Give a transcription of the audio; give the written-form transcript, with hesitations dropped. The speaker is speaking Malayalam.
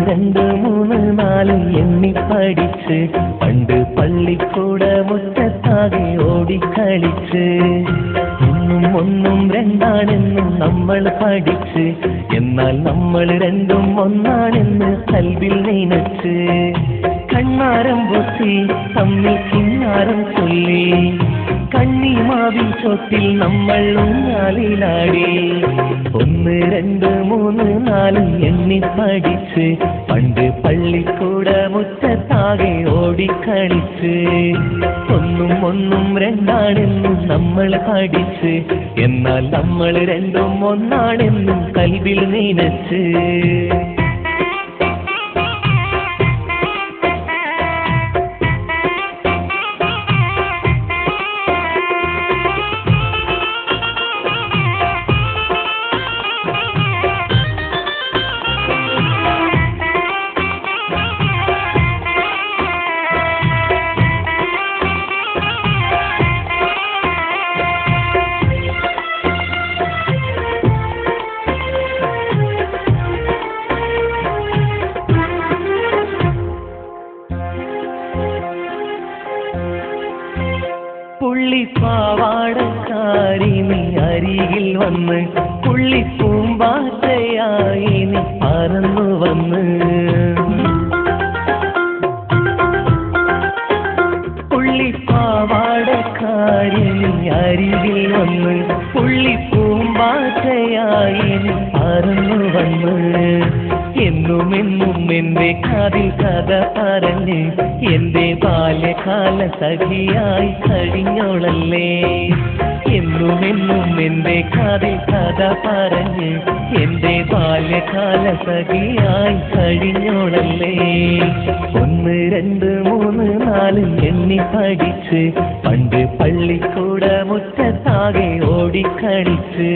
രണ്ട് മൂന്ന് നാല് എണ്ണി പഠിച്ച് പണ്ട് പള്ളിക്കൂട മുറ്റത്താകെ ഓടിക്കളിച്ച് ഒന്നും ഒന്നും രണ്ടാണെന്നും നമ്മൾ പഠിച്ച് എന്നാൽ നമ്മൾ രണ്ടും ഒന്നാണെന്ന് കൽവിൽ നനച്ച് കണ്ണാരം പൊത്തി തമ്മിൽ കിന്നാരം ചൊല്ലി കണ്ണിമാവിൻ ചോട്ടിൽ നമ്മൾ ഊഞ്ഞാലിലാടി ഒന്ന് രണ്ട് മൂന്ന് നാല് എണ്ണി പഠിച്ച് പണ്ട് പള്ളിക്കൂട മുറ്റത്താകെ ഓടിക്കളിച്ച് ഒന്നും ഒന്നും രണ്ടാണെന്നും നമ്മൾ പഠിച്ച് എന്നാൽ നമ്മൾ രണ്ടും ഒന്നാണെന്നും കൽവിൽ നനച്ച് പുള്ളിപ്പാവാടക്കാരി നീ അരികിൽ വന്ന് പുള്ളിപ്പൂമ്പാറ്റയായി നീ പറന്നു വന്ന് പുള്ളിപ്പാവാടക്കാരി നീ അരികിൽ വന്ന് പുള്ളിപ്പൂമ്പാറ്റയായി നീ പറന്നു വന്ന് എന്നുമെന്നും എന്റെ കാതിൽ കഥ പറഞ്ഞ് എന്റെ ബാല്യകാല സഖിയായി കഴിഞ്ഞോളല്ലേ എന്നുമെന്നും എന്റെ കാതിൽ കഥ പറഞ്ഞ് എന്റെ ബാല്യകാല സഖിയായി കഴിഞ്ഞോളല്ലേ ഒന്ന് രണ്ട് മൂന്ന് നാല് എണ്ണി പഠിച്ച് പണ്ട് പള്ളിക്കൂട മുറ്റത്താകെ ഓടിക്കളിച്ച്